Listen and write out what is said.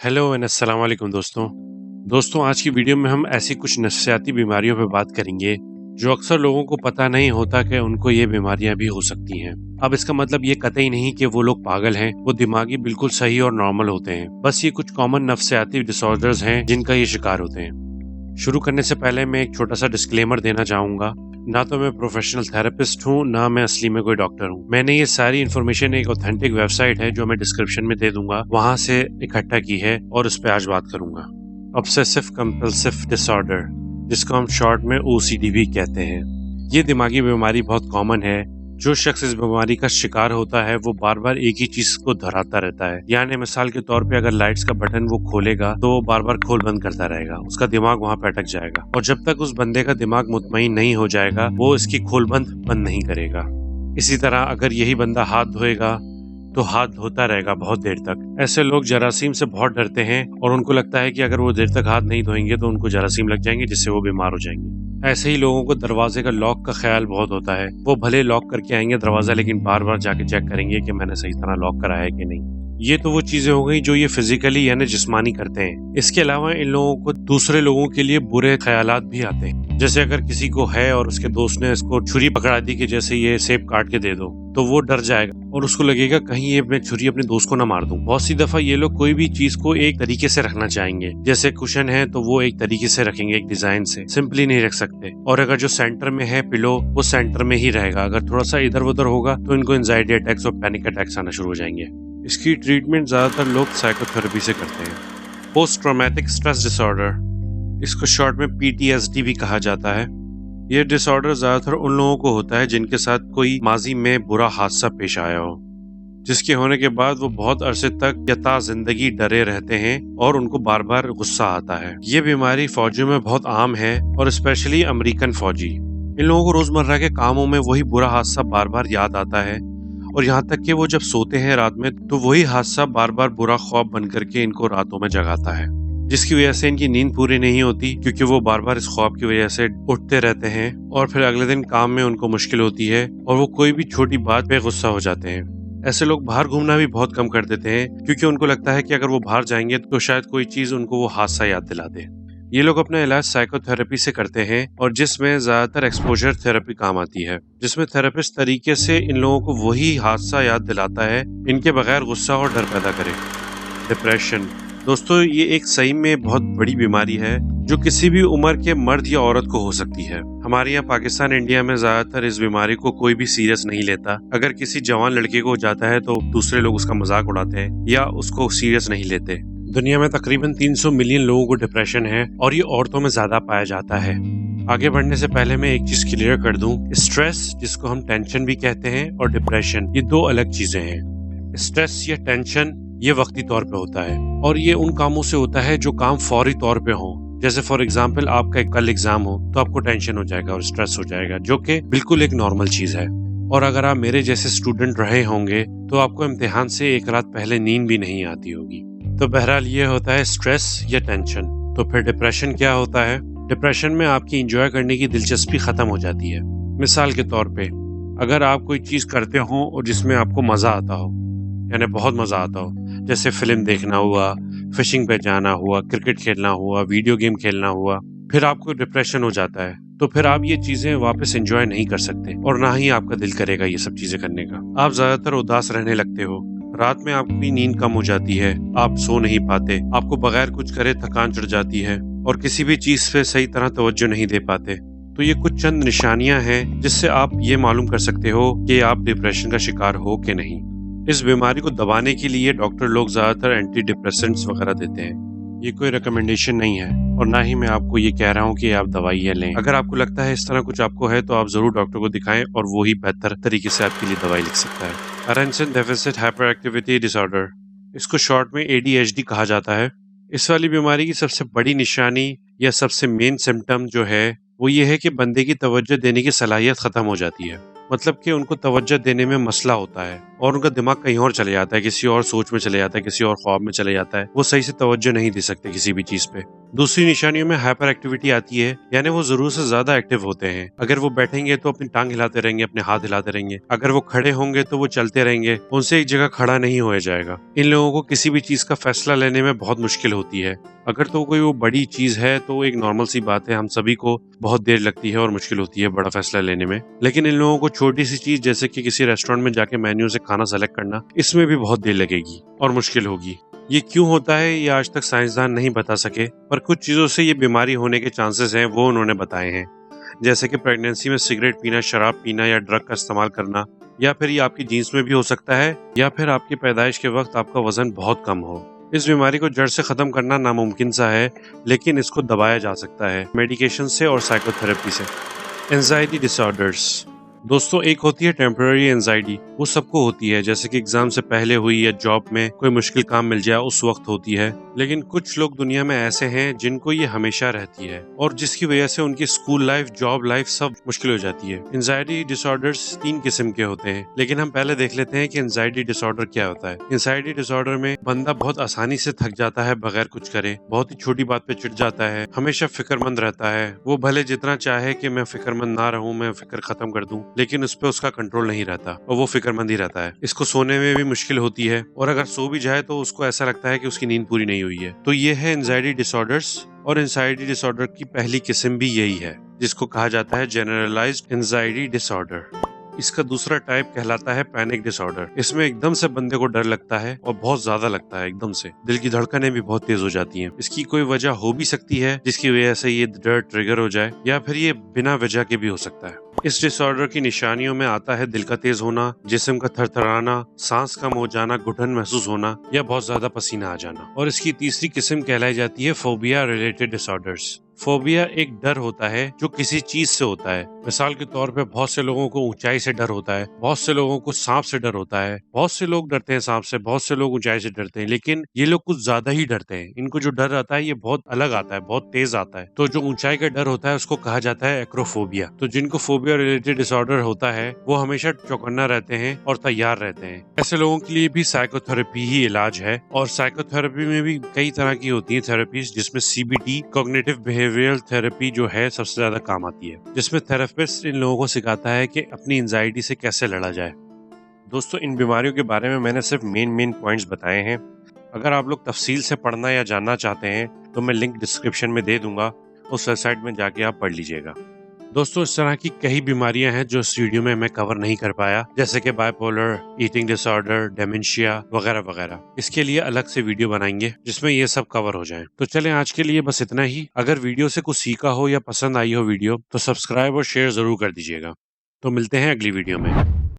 Hello and अस्सलाम वालेकुम दोस्तों आज की वीडियो में हम ऐसी कुछ नफसियाती बीमारियों पर बात करेंगे जो अक्सर लोगों को पता नहीं होता कि उनको ये बीमारियां भी हो सकती हैं। अब इसका मतलब ये कतई नहीं कि वो लोग पागल हैं, वो दिमागी बिल्कुल सही और नॉर्मल होते हैं। बस ये कुछ कॉमन नफसियाती डिसऑर्डर्स हैं जिनका ये शिकार होते हैं। शुरू करने से पहले मैं एक छोटा सा डिस्क्लेमर देना चाहूंगा। ना तो मैं प्रोफेशनल थेरेपिस्ट हूँ, ना मैं असली में कोई डॉक्टर हूँ। मैंने ये सारी इन्फॉर्मेशन एक ऑथेंटिक वेबसाइट है जो मैं डिस्क्रिप्शन में दे दूंगा, वहां से इकट्ठा की है और उस पर आज बात करूंगा। ऑब्सेसिव कंपल्सिव डिसऑर्डर, जिसको हम शॉर्ट में OCD भी कहते हैं। ये दिमागी बीमारी बहुत कॉमन है। जो शख्स इस बीमारी का शिकार होता है वो बार बार एक ही चीज को दोहराता रहता है। यानी मिसाल के तौर पे अगर लाइट्स का बटन वो खोलेगा तो वो बार बार खोल बंद करता रहेगा, उसका दिमाग वहां पे अटक जाएगा और जब तक उस बंदे का दिमाग मुतमईन नहीं हो जाएगा वो इसकी खोल बंद नहीं करेगा। इसी तरह अगर यही बंदा हाथ धोएगा तो हाथ धोता रहेगा बहुत देर तक। ऐसे लोग जरासीम से बहुत डरते हैं और उनको लगता है कि अगर वो देर तक हाथ नहीं धोएंगे तो उनको जरासीम लग जाएंगे, जिससे वो बीमार हो जाएंगे। ऐसे ही लोगों को दरवाजे का लॉक का ख्याल बहुत होता है। वो भले लॉक करके आएंगे दरवाजा, लेकिन बार बार जाके चेक करेंगे कि मैंने सही तरह लॉक करा है कि नहीं। ये तो वो चीजें हो गई जो ये फिजिकली यानी जिस्मानी करते हैं। इसके अलावा इन लोगों को दूसरे लोगों के लिए बुरे ख्यालात भी आते हैं। जैसे अगर किसी को है और उसके दोस्त ने इसको छुरी पकड़ा दी कि जैसे ये सेब काट के दे दो, तो वो डर जाएगा और उसको लगेगा कहीं ये मैं छुरी अपने दोस्त को ना मार दूं। बहुत सी दफा ये लोग कोई भी चीज को एक तरीके से रखना चाहेंगे। जैसे कुशन है तो वो एक तरीके से रखेंगे, एक डिजाइन से, सिंपली नहीं रख सकते। और अगर जो सेंटर में है पिलो, वो सेंटर में ही रहेगा। अगर थोड़ा सा इधर उधर होगा तो इनको एंजाइटी अटैक्स और पैनिक अटैक्स आना शुरू हो जाएंगे। इसकी ट्रीटमेंट ज्यादातर लोग साइकोथेरेपी से करते हैं। पोस्ट ट्रॉमेटिक स्ट्रेस डिसऑर्डर, इसको शॉर्ट में PTSD भी कहा जाता है। यह डिसऑर्डर ज्यादातर उन लोगों को होता है जिनके साथ कोई माजी में बुरा हादसा पेश आया हो, जिसके होने के बाद वो बहुत अरसे तक यता जिंदगी डरे रहते हैं और उनको बार बार गुस्सा आता है। ये बीमारी फौजियों में बहुत आम है और स्पेशली अमेरिकन फौजी। इन लोगों को रोजमर्रा के कामों में वही बुरा हादसा बार बार याद आता है और यहाँ तक कि वो जब सोते हैं रात में तो वही हादसा बार बार बुरा ख्वाब बन करके इनको रातों में जगाता है, जिसकी वजह से इनकी नींद पूरी नहीं होती क्योंकि वो बार बार इस ख्वाब की वजह से उठते रहते हैं और फिर अगले दिन काम में उनको मुश्किल होती है और वो कोई भी छोटी बात पे गुस्सा हो जाते हैं। ऐसे लोग बाहर घूमना भी बहुत कम कर देते हैं क्योंकि उनको लगता है कि अगर वो बाहर जाएंगे तो शायद कोई चीज उनको वो हादसा याद दिला दे। ये लोग अपना इलाज साइकोथेरेपी से करते हैं और जिसमें ज्यादातर एक्सपोजर थेरेपी काम आती है, जिसमें थेरेपिस्ट तरीके से इन लोगों को वही हादसा याद दिलाता है इनके बगैर गुस्सा और डर पैदा करे। डिप्रेशन, दोस्तों ये एक सही में बहुत बड़ी बीमारी है जो किसी भी उम्र के मर्द या औरत को हो सकती है। हमारे यहाँ पाकिस्तान इंडिया में ज्यादातर इस बीमारी को कोई भी सीरियस नहीं लेता। अगर किसी जवान लड़के को हो जाता है तो दूसरे लोग उसका मजाक उड़ाते हैं या उसको सीरियस नहीं लेते। दुनिया में तकरीबन 300 मिलियन लोगों को डिप्रेशन है और ये औरतों में ज्यादा पाया जाता है। आगे बढ़ने से पहले मैं एक चीज क्लियर कर दूं, स्ट्रेस, जिसको हम टेंशन भी कहते हैं, और डिप्रेशन, ये दो अलग चीजें हैं। स्ट्रेस या टेंशन ये वक्ती तौर पे होता है और ये उन कामों से होता है जो काम फौरी तौर पे हो। जैसे फॉर एग्जाम्पल आपका कल एग्जाम हो तो आपको टेंशन हो जाएगा और स्ट्रेस हो जाएगा, जो कि बिल्कुल एक नॉर्मल चीज है। और अगर आप मेरे जैसे स्टूडेंट रहे होंगे तो आपको इम्तिहान से एक रात पहले नींद भी नहीं आती होगी। तो बहरहाल ये होता है स्ट्रेस या टेंशन। तो फिर डिप्रेशन क्या होता है? डिप्रेशन में आपकी एंजॉय करने की दिलचस्पी खत्म हो जाती है। मिसाल के तौर पे अगर आप कोई चीज करते हो और जिसमें आपको मजा आता हो, यानी बहुत मजा आता हो, जैसे फिल्म देखना हुआ, फिशिंग पे जाना हुआ, क्रिकेट खेलना हुआ, वीडियो गेम खेलना हुआ, फिर आपको डिप्रेशन हो जाता है तो फिर आप ये चीजें वापस एंजॉय नहीं कर सकते और ना ही आपका दिल करेगा ये सब चीजें करने का। आप ज्यादातर उदास रहने लगते हो, रात में आपकी नींद कम हो जाती है, आप सो नहीं पाते, आपको बगैर कुछ करे थकान चढ़ जाती है और किसी भी चीज पे सही तरह तवज्जो नहीं दे पाते। तो ये कुछ चंद निशानियां हैं जिससे आप ये मालूम कर सकते हो कि आप डिप्रेशन का शिकार हो कि नहीं। इस बीमारी को दबाने के लिए डॉक्टर लोग ज्यादातर एंटी डिप्रेसेंट्स वगैरह देते हैं। ये कोई रिकमेंडेशन नहीं है और ना ही मैं आपको ये कह रहा हूँ कि आप दवाइयाँ लें। अगर आपको लगता है इस तरह कुछ आपको है तो आप जरूर डॉक्टर को दिखाएं और वो ही बेहतर तरीके से आपके लिए दवाई लिख सकता है। Attention deficit hyper activity disorder, इसको शॉर्ट में ADHD कहा जाता है। इस वाली बीमारी की सबसे बड़ी निशानी या सबसे मेन सिम्टम जो है वो ये है कि बंदे की तवज्जो देने की सलाहियत खत्म हो जाती है। मतलब कि उनको तवज्जो देने में मसला होता है। और उनका दिमाग कहीं और चले जाता है, किसी और सोच में चले जाता है, किसी और ख्वाब में चले जाता है। वो सही से तवज्जो नहीं दे सकते किसी भी चीज पे। दूसरी निशानियों में हाइपर एक्टिविटी आती है, यानी वो जरूर से ज्यादा एक्टिव होते हैं। अगर वो बैठेंगे तो अपनी टांग हिलाते रहेंगे, अपने हाथ हिलाते रहेंगे। अगर वो खड़े होंगे तो वो चलते रहेंगे, उनसे एक जगह खड़ा नहीं होया जाएगा। इन लोगों को किसी भी चीज का फैसला लेने में बहुत मुश्किल होती है। अगर तो कोई वो बड़ी चीज है तो एक नॉर्मल सी बात है, हम सभी को बहुत देर लगती है और मुश्किल होती है बड़ा फैसला लेने में। लेकिन इन लोगों को छोटी सी चीज जैसे कि किसी रेस्टोरेंट में जाके मेन्यू से खाना सेलेक्ट करना, इसमें भी बहुत देर लगेगी और मुश्किल होगी। ये क्यों होता है ये आज तक साइंसदान नहीं बता सके, पर कुछ चीजों से ये बीमारी होने के चांसेस हैं वो उन्होंने बताए हैं। जैसे कि प्रेगनेंसी में सिगरेट पीना, शराब पीना या ड्रग का इस्तेमाल करना, या फिर ये आपकी जीन्स में भी हो सकता है, या फिर आपकी पैदाइश के वक्त आपका वजन बहुत कम हो। इस बीमारी को जड़ से खत्म करना नामुमकिन सा है, लेकिन इसको दबाया जा सकता है मेडिकेशन से और साइकोथेरेपी से। एंजाइटी डिसऑर्डर्स दोस्तों, एक होती है टेम्पररी एंजाइटी, वो सबको होती है, जैसे कि एग्जाम से पहले हुई या जॉब में कोई मुश्किल काम मिल जाए उस वक्त होती है। लेकिन कुछ लोग दुनिया में ऐसे हैं जिनको ये हमेशा रहती है और जिसकी वजह से उनकी स्कूल लाइफ, जॉब लाइफ सब मुश्किल हो जाती है। एंजाइटी डिसऑर्डर्स 3 किस्म के होते हैं, लेकिन हम पहले देख लेते हैं कि एंजाइटी डिसऑर्डर क्या होता है। एंजाइटी डिसऑर्डर में बंदा बहुत आसानी से थक जाता है बगैर कुछ करे, बहुत ही छोटी बात पे चिढ़ जाता है, हमेशा फिक्रमंद रहता है। वो भले जितना चाहे कि मैं फिक्रमंद ना रहूं, मैं फिक्र खत्म कर दूं, लेकिन उस पर उसका कंट्रोल नहीं रहता और वो फिक्रमंद ही रहता है। इसको सोने में भी मुश्किल होती है और अगर सो भी जाए तो उसको ऐसा लगता है कि उसकी नींद पूरी नहीं हुई है। तो ये है एंजाइटी डिसऑर्डर्स, और एंजाइटी डिसऑर्डर की पहली किस्म भी यही है, जिसको कहा जाता है जनरलाइज्ड एंजाइटी डिसऑर्डर। इसका दूसरा टाइप कहलाता है पैनिक डिसऑर्डर। इसमें एकदम से बंदे को डर लगता है और बहुत ज्यादा लगता है, एकदम से दिल की धड़कनें भी बहुत तेज हो जाती हैं। इसकी कोई वजह हो भी सकती है जिसकी वजह से ये डर ट्रिगर हो जाए, या फिर ये बिना वजह के भी हो सकता है। इस डिसऑर्डर की निशानियों में आता है दिल का तेज होना, जिस्म का थरथराना, सांस कम हो जाना, घुटन महसूस होना या बहुत ज्यादा पसीना आ जाना। और इसकी तीसरी किस्म कहलाई जाती है फोबिया रिलेटेड डिसऑर्डर्स। फोबिया एक डर होता है जो किसी चीज से होता है। मिसाल के तौर पे बहुत से लोगों को ऊंचाई से डर होता है, बहुत से लोगों को सांप से डर होता है, बहुत से लोग डरते हैं सांप से, बहुत से लोग ऊंचाई से डरते हैं, लेकिन ये लोग कुछ ज्यादा ही डरते हैं। इनको जो डर आता है ये बहुत अलग आता है, बहुत तेज आता है। तो जो ऊंचाई का डर होता है उसको कहा जाता है एक्रोफोबिया। तो जिनको फोबिया रिलेटेड डिसऑर्डर होता है वो हमेशा चौकन्ना रहते हैं और तैयार रहते हैं। ऐसे लोगों के लिए भी साइकोथेरेपी ही इलाज है, और साइकोथेरेपी में भी कई तरह की होती है थेरेपीज, जिसमें सीबीटी, कॉग्निटिव बिहेवियरल थेरेपी जो है सबसे ज्यादा काम आती है, जिसमें थेरेपिस्ट इन लोगों को सिखाता है कि अपनी एंजाइटी से कैसे लड़ा जाए। दोस्तों, इन बीमारियों के बारे में मैंने सिर्फ मेन पॉइंट्स बताए हैं। अगर आप लोग तफसील से पढ़ना या जानना चाहते हैं तो मैं लिंक डिस्क्रिप्शन में दे दूंगा, उस वेबसाइट में जाके आप पढ़ लीजिएगा। दोस्तों, इस तरह की कई बीमारियां हैं जो इस वीडियो में मैं कवर नहीं कर पाया, जैसे कि बाइपोलर, ईटिंग डिसऑर्डर, डेमेंशिया वगैरह वगैरह। इसके लिए अलग से वीडियो बनाएंगे जिसमें ये सब कवर हो जाएं। तो चलें, आज के लिए बस इतना ही। अगर वीडियो से कुछ सीखा हो या पसंद आई हो वीडियो, तो सब्सक्राइब और शेयर जरूर कर दीजिएगा। तो मिलते हैं अगली वीडियो में।